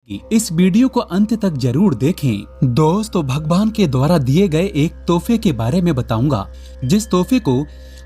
इस वीडियो को अंत तक जरूर देखें। दोस्तों, भगवान के द्वारा दिए गए एक तोहफे के बारे में बताऊंगा, जिस तोहफे को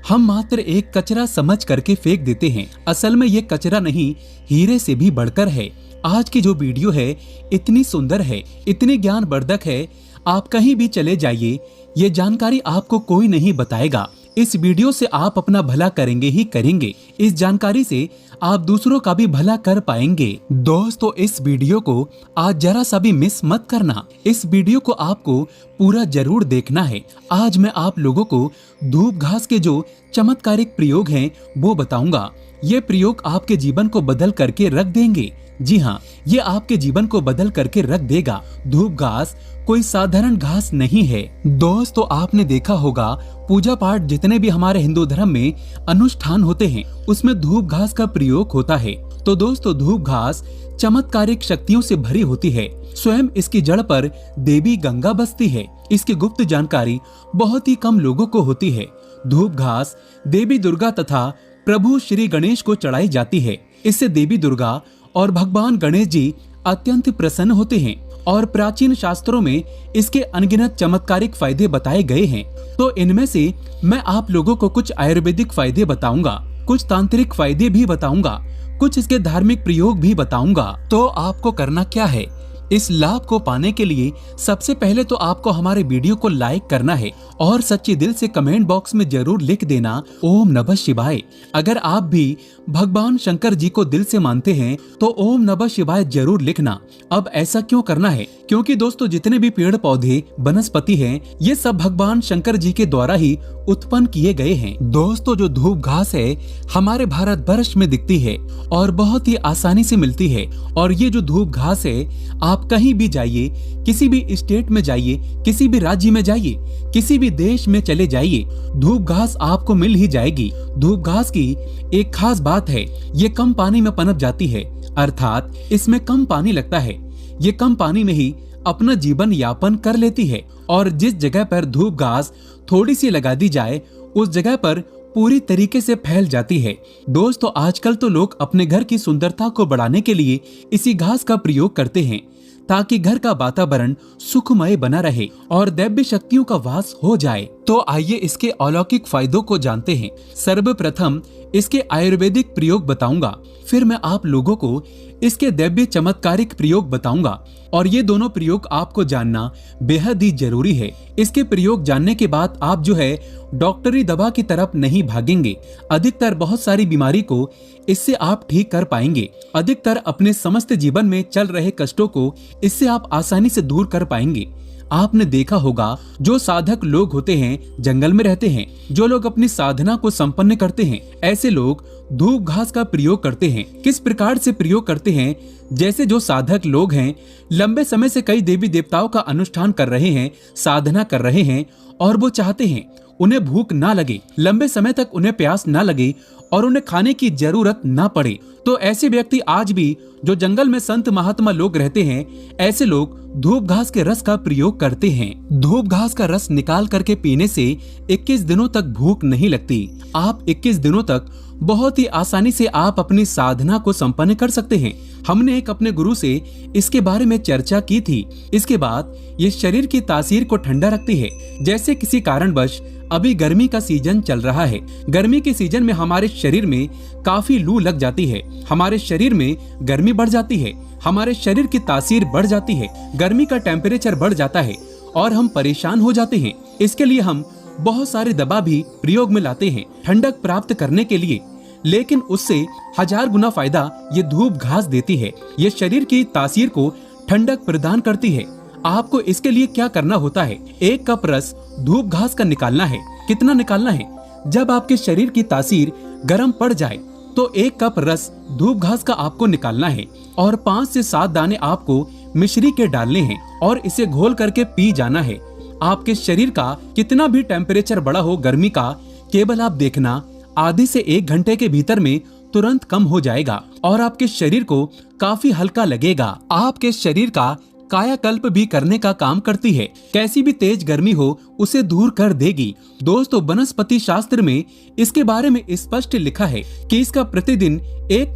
हम मात्र एक कचरा समझ करके फेंक देते हैं। असल में ये कचरा नहीं, हीरे से भी बढ़कर है। आज की जो वीडियो है इतनी सुंदर है, इतनी ज्ञानवर्धक है, आप कहीं भी चले जाइए, ये जानकारी आपको कोई नहीं बताएगा। इस वीडियो से आप अपना भला करेंगे ही करेंगे। इस जानकारी से आप दूसरों का भी भला कर पाएंगे। दोस्तों, इस वीडियो को आज जरा सा भी मिस मत करना। इस वीडियो को आपको पूरा जरूर देखना है। आज मैं आप लोगों को धूप घास के जो चमत्कारिक प्रयोग हैं वो बताऊंगा। ये प्रयोग आपके जीवन को बदल करके रख देंगे। जी हाँ, ये आपके जीवन को बदल करके रख देगा। धूप घास कोई साधारण घास नहीं है। दोस्तों, आपने देखा होगा पूजा पाठ जितने भी हमारे हिंदू धर्म में अनुष्ठान होते हैं उसमें धूप घास का प्रयोग होता है। तो दोस्तों, धूप घास चमत्कारिक शक्तियों से भरी होती है। स्वयं इसकी जड़ पर देवी गंगा बसती है। इसकी गुप्त जानकारी बहुत ही कम लोगों को होती है। धूप घास देवी दुर्गा तथा प्रभु श्री गणेश को चढ़ाई जाती है। इससे देवी दुर्गा और भगवान गणेश जी अत्यंत प्रसन्न होते हैं और प्राचीन शास्त्रों में इसके अनगिनत चमत्कारिक फायदे बताए गए हैं। तो इनमें से मैं आप लोगों को कुछ आयुर्वेदिक फायदे बताऊंगा, कुछ तांत्रिक फायदे भी बताऊंगा, कुछ इसके धार्मिक प्रयोग भी बताऊंगा। तो आपको करना क्या है? इस लाभ को पाने के लिए सबसे पहले तो आपको हमारे वीडियो को लाइक करना है और सच्चे दिल से कमेंट बॉक्स में जरूर लिख देना ओम नमः शिवाय। अगर आप भी भगवान शंकर जी को दिल से मानते हैं तो ओम नमः शिवाय जरूर लिखना। अब ऐसा क्यों करना है? क्योंकि दोस्तों, जितने भी पेड़ पौधे वनस्पति हैं ये सब भगवान शंकर जी के द्वारा ही उत्पन्न किए गए हैं। दोस्तों, जो धूप घास है हमारे भारत वर्ष में दिखती है और बहुत ही आसानी से मिलती है। और ये जो धूप घास है, आप कहीं भी जाइए, किसी भी स्टेट में जाइए, किसी भी राज्य में जाइए, किसी भी देश में चले जाइए, धूप घास आपको मिल ही जाएगी। धूप घास की एक खास बात है, ये कम पानी में पनप जाती है, अर्थात इसमें कम पानी लगता है। ये कम पानी में ही अपना जीवन यापन कर लेती है और जिस जगह पर धूप घास थोड़ी सी लगा दी जाए उस जगह पर पूरी तरीके से फैल जाती है। दोस्तों, आजकल तो लोग अपने घर की सुंदरता को बढ़ाने के लिए इसी घास का प्रयोग करते हैं ताकि घर का वातावरण सुखमय बना रहे और दैव्य शक्तियों का वास हो जाए। तो आइए इसके अलौकिक फायदों को जानते हैं। सर्वप्रथम इसके आयुर्वेदिक प्रयोग बताऊंगा, फिर मैं आप लोगों को इसके दैव्य चमत्कारिक प्रयोग बताऊंगा और ये दोनों प्रयोग आपको जानना बेहद ही जरूरी है। इसके प्रयोग जानने के बाद आप जो है डॉक्टरी दवा की तरफ नहीं भागेंगे। अधिकतर बहुत सारी बीमारी को इससे आप ठीक कर पाएंगे। अधिकतर अपने समस्त जीवन में चल रहे कष्टों को इससे आप आसानी से दूर कर पाएंगे। आपने देखा होगा जो साधक लोग होते हैं जंगल में रहते हैं, जो लोग अपनी साधना को संपन्न करते हैं, ऐसे लोग धूप घास का प्रयोग करते हैं। किस प्रकार से प्रयोग करते हैं? जैसे जो साधक लोग हैं लंबे समय से कई देवी देवताओं का अनुष्ठान कर रहे हैं, साधना कर रहे हैं और वो चाहते हैं उन्हें भूख ना लगे, लंबे समय तक उन्हें प्यास ना लगे और उन्हें खाने की जरूरत ना पड़े। तो ऐसे व्यक्ति आज भी जो जंगल में संत महात्मा लोग रहते हैं, ऐसे लोग धूप घास के रस का प्रयोग करते हैं। धूप घास का रस निकाल करके पीने से 21 दिनों तक भूख नहीं लगती। आप 21 दिनों तक बहुत ही आसानी से आप अपनी साधना को संपन्न कर सकते हैं। हमने एक अपने गुरु से इसके बारे में चर्चा की थी। इसके बाद ये शरीर की तासीर को ठंडा रखती है। जैसे किसी कारणवश अभी गर्मी का सीजन चल रहा है, गर्मी के सीजन में हमारे शरीर में काफी लू लग जाती है, हमारे शरीर में गर्मी बढ़ जाती है, हमारे शरीर की तासीर बढ़ जाती है, गर्मी का टेम्परेचर बढ़ जाता है और हम परेशान हो जाते हैं। इसके लिए हम बहुत सारी दवा भी प्रयोग में लाते हैं ठंडक प्राप्त करने के लिए, लेकिन उससे 1000 गुना फायदा ये धूप घास देती है। ये शरीर की तासीर को ठंडक प्रदान करती है। आपको इसके लिए क्या करना होता है? 1 कप रस धूप घास का निकालना है। कितना निकालना है? जब आपके शरीर की तासीर गर्म पड़ जाए तो 1 कप रस धूप घास का आपको निकालना है और 5 से 7 दाने आपको मिश्री के डालने हैं और इसे घोल करके पी जाना है। आपके शरीर का कितना भी टेम्परेचर बढ़ा हो गर्मी का, केवल आप देखना आधे से 1 घंटे के भीतर में तुरंत कम हो जाएगा और आपके शरीर को काफी हल्का लगेगा। आपके शरीर का कायाकल्प भी करने का काम करती है। कैसी भी तेज गर्मी हो उसे दूर कर देगी। दोस्तों, वनस्पति शास्त्र में इसके बारे में स्पष्ट लिखा है कि इसका प्रतिदिन 1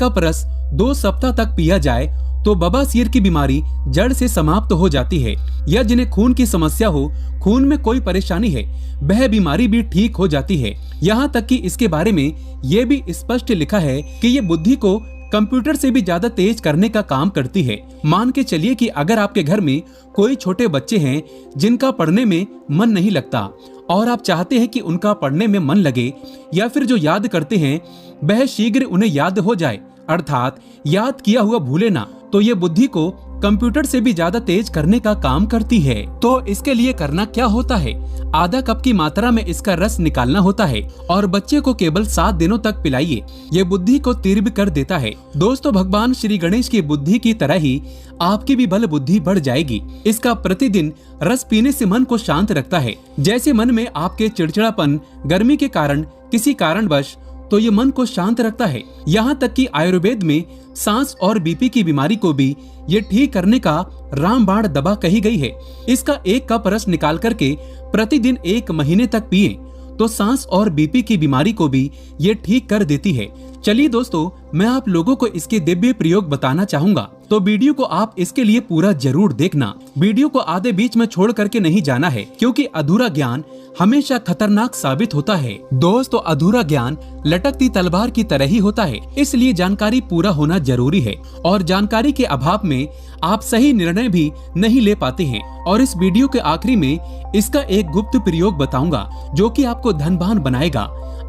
कप रस 2 सप्ताह तक पिया जाए तो बवासीर की बीमारी जड़ से समाप्त हो जाती है। या जिन्हें खून की समस्या हो, खून में कोई परेशानी है, वह बीमारी भी ठीक हो जाती है। यहाँ तक कि इसके बारे में ये भी स्पष्ट लिखा है कि ये बुद्धि को कंप्यूटर से भी ज्यादा तेज करने का काम करती है। मान के चलिए कि अगर आपके घर में कोई छोटे बच्चे हैं जिनका पढ़ने में मन नहीं लगता और आप चाहते हैं कि उनका पढ़ने में मन लगे, या फिर जो याद करते हैं वह शीघ्र उन्हें याद हो जाए, अर्थात याद किया हुआ भूले ना, तो ये बुद्धि को कंप्यूटर से भी ज्यादा तेज करने का काम करती है। तो इसके लिए करना क्या होता है? आधा कप की मात्रा में इसका रस निकालना होता है और बच्चे को केवल 7 दिनों तक पिलाइए। ये बुद्धि को तीव्र कर देता है। दोस्तों, भगवान श्री गणेश की बुद्धि की तरह ही आपकी भी बल बुद्धि बढ़ जाएगी। इसका प्रतिदिन रस पीने से मन को शांत रखता है। जैसे मन में आपके चिड़चिड़ापन, गर्मी के कारण, किसी कारणवश, तो ये मन को शांत रखता है। यहाँ तक कि आयुर्वेद में सांस और बीपी की बीमारी को भी ये ठीक करने का रामबाण दवा कही गई है। इसका 1 कप रस निकाल करके प्रतिदिन 1 महीने तक पिए तो सांस और बीपी की बीमारी को भी ये ठीक कर देती है। चलिए दोस्तों, मैं आप लोगों को इसके दिव्य प्रयोग बताना चाहूंगा, तो वीडियो को आप इसके लिए पूरा जरूर देखना। वीडियो को आधे बीच में छोड़ करके नहीं जाना है, क्योंकि अधूरा ज्ञान हमेशा खतरनाक साबित होता है। दोस्तों, अधूरा ज्ञान लटकती तलवार की तरह ही होता है, इसलिए जानकारी पूरा होना जरूरी है और जानकारी के अभाव में आप सही निर्णय भी नहीं ले पाते हैं। और इस वीडियो के आखिरी में इसका एक गुप्त प्रयोग बताऊंगा जो कि आपको धनवान बनाएगा,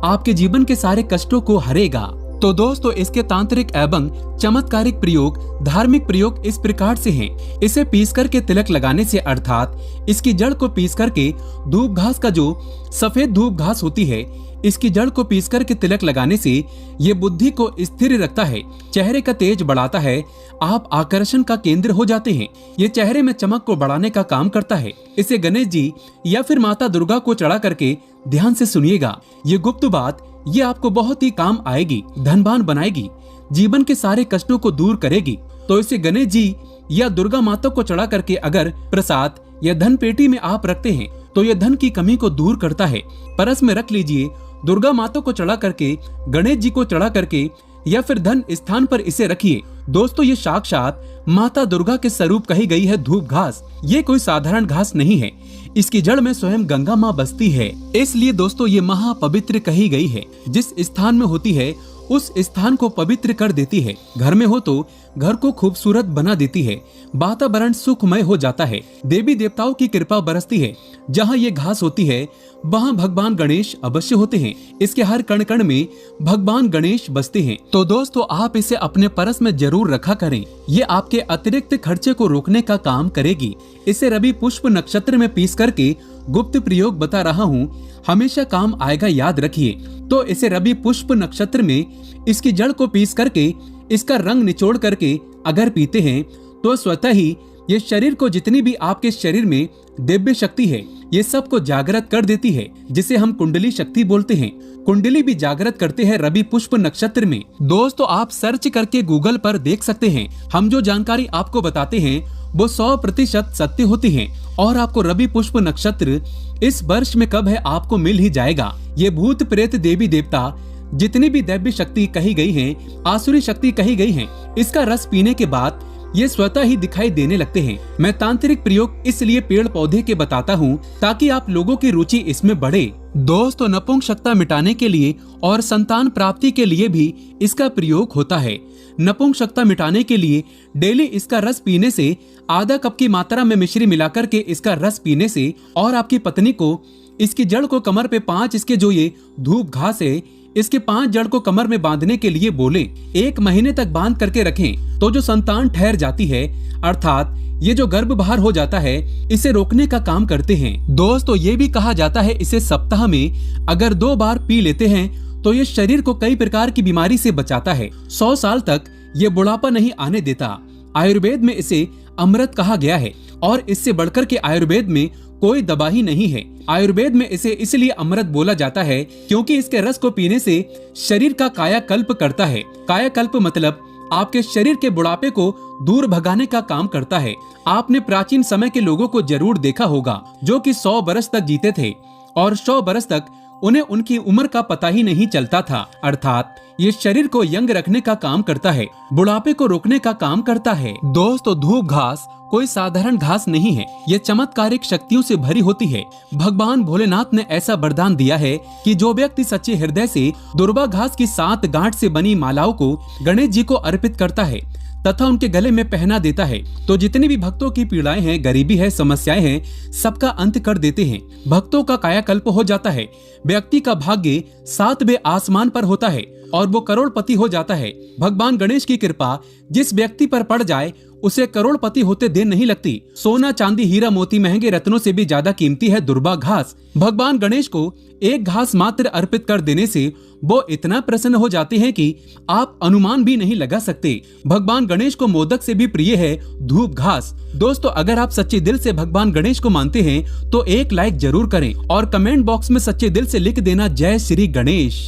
आपके जीवन के सारे कष्टों को हरेगा। तो दोस्तों, इसके तांत्रिक एवं चमत्कारिक प्रयोग, धार्मिक प्रयोग इस प्रकार से हैं। इसे पीस करके तिलक लगाने से, अर्थात इसकी जड़ को पीस करके धूप घास का जो सफेद धूप घास होती है, इसकी जड़ को पीस करके तिलक लगाने से ये बुद्धि को स्थिर रखता है, चेहरे का तेज बढ़ाता है, आप आकर्षण का केंद्र हो जाते हैं। ये चेहरे में चमक को बढ़ाने का काम करता है। इसे गणेश जी या फिर माता दुर्गा को चढ़ा करके ध्यान से सुनिएगा। ये गुप्त बात ये आपको बहुत ही काम आएगी, धनवान बनाएगी, जीवन के सारे कष्टों को दूर करेगी। तो इसे गणेश जी या दुर्गा माता को चढ़ा करके अगर प्रसाद या धन पेटी में आप रखते हैं तो ये धन की कमी को दूर करता है। परस में रख लीजिए, दुर्गा माता को चढ़ा करके, गणेश जी को चढ़ा करके, या फिर धन स्थान पर इसे रखिए। दोस्तों, ये साक्षात माता दुर्गा के स्वरूप कही गई है धूप घास। ये कोई साधारण घास नहीं है, इसकी जड़ में स्वयं गंगा माँ बसती है। इसलिए दोस्तों, ये महापवित्र कही गई है। जिस स्थान में होती है उस स्थान को पवित्र कर देती है। घर में हो तो घर को खूबसूरत बना देती है, वातावरण सुखमय हो जाता है, देवी देवताओं की कृपा बरसती है। जहाँ ये घास होती है वहाँ भगवान गणेश अवश्य होते हैं। इसके हर कण कण में भगवान गणेश बसते हैं। तो दोस्तों, आप इसे अपने परस में जरूर रखा करें। ये आपके अतिरिक्त खर्चे को रोकने का काम करेगी। इसे रवि पुष्प नक्षत्र में पीस करके गुप्त प्रयोग बता रहा हूँ, हमेशा काम आएगा, याद रखिए। तो इसे रवि पुष्प नक्षत्र में इसकी जड़ को पीस करके इसका रंग निचोड़ करके अगर पीते हैं तो स्वतः ही ये शरीर को, जितनी भी आपके शरीर में दिव्य शक्ति है, ये सब को जागृत कर देती है, जिसे हम कुंडली शक्ति बोलते हैं। कुंडली भी जागृत करते हैं रवि पुष्प नक्षत्र में। दोस्तों, आप सर्च करके गूगल पर देख सकते हैं। हम जो जानकारी आपको बताते हैं वो 100% सत्य होती है। और आपको रवि पुष्प नक्षत्र इस वर्ष में कब है आपको मिल ही जाएगा। ये भूत प्रेत देवी देवता जितनी भी दैव्य शक्ति कही गई है, आसुरी शक्ति कही गई है, इसका रस पीने के बाद ये स्वतः ही दिखाई देने लगते हैं। मैं तांत्रिक प्रयोग इसलिए पेड़ पौधे के बताता हूँ ताकि आप लोगों की रुचि इसमें बढ़े। दोस्तों, नपुंसकता मिटाने के लिए और संतान प्राप्ति के लिए भी इसका प्रयोग होता है। नपुंसकता मिटाने के लिए डेली इसका रस पीने से, आधा कप की मात्रा में मिश्री मिलाकर के इसका रस पीने से, और आपकी पत्नी को इसकी जड़ को कमर पे 5 इसके जो ये धूप घास है, इसके 5 जड़ को कमर में बांधने के लिए बोले। 1 महीने तक बांध करके रखें तो जो संतान ठहर जाती है, अर्थात ये जो गर्भ बाहर हो जाता है, इसे रोकने का काम करते हैं। दोस्तों, ये भी कहा जाता है इसे सप्ताह में अगर 2 बार पी लेते हैं तो ये शरीर को कई प्रकार की बीमारी से बचाता है। 100 साल तक ये बुढ़ापा नहीं आने देता। आयुर्वेद में इसे अमृत कहा गया है और इससे बढ़कर के आयुर्वेद में कोई दवा ही नहीं है। आयुर्वेद में इसे इसलिए अमृत बोला जाता है क्योंकि इसके रस को पीने से शरीर का कायाकल्प करता है। कायाकल्प मतलब आपके शरीर के बुढ़ापे को दूर भगाने का काम करता है। आपने प्राचीन समय के लोगों को जरूर देखा होगा जो कि 100 बरस तक जीते थे और 100 बरस तक उन्हें उनकी उम्र का पता ही नहीं चलता था। अर्थात ये शरीर को यंग रखने का काम करता है, बुढ़ापे को रोकने का काम करता है। दोस्तों, धूप घास कोई साधारण घास नहीं है, ये चमत्कारिक शक्तियों से भरी होती है। भगवान भोलेनाथ ने ऐसा वरदान दिया है कि जो व्यक्ति सच्चे हृदय से दुर्वा घास की 7 गांठ से बनी मालाओं को गणेश जी को अर्पित करता है तथा उनके गले में पहना देता है तो जितनी भी भक्तों की पीड़ाएं हैं, गरीबी है, समस्याएं हैं, सबका अंत कर देते हैं। भक्तों का कायाकल्प हो जाता है। व्यक्ति का भाग्य 7वें आसमान पर होता है और वो करोड़पति हो जाता है। भगवान गणेश की कृपा जिस व्यक्ति पर पड़ जाए उसे करोड़पति होते देर नहीं लगती। सोना, चांदी, हीरा, मोती, महंगे रत्नों से भी ज्यादा कीमती है दुर्वा घास। भगवान गणेश को एक घास मात्र अर्पित कर देने से वो इतना प्रसन्न हो जाते हैं कि आप अनुमान भी नहीं लगा सकते। भगवान गणेश को मोदक से भी प्रिय है धूप घास। दोस्तों, अगर आप सच्चे दिल से भगवान गणेश को मानते हैं तो एक लाइक जरूर करें और कमेंट बॉक्स में सच्चे दिल से लिख देना जय श्री गणेश।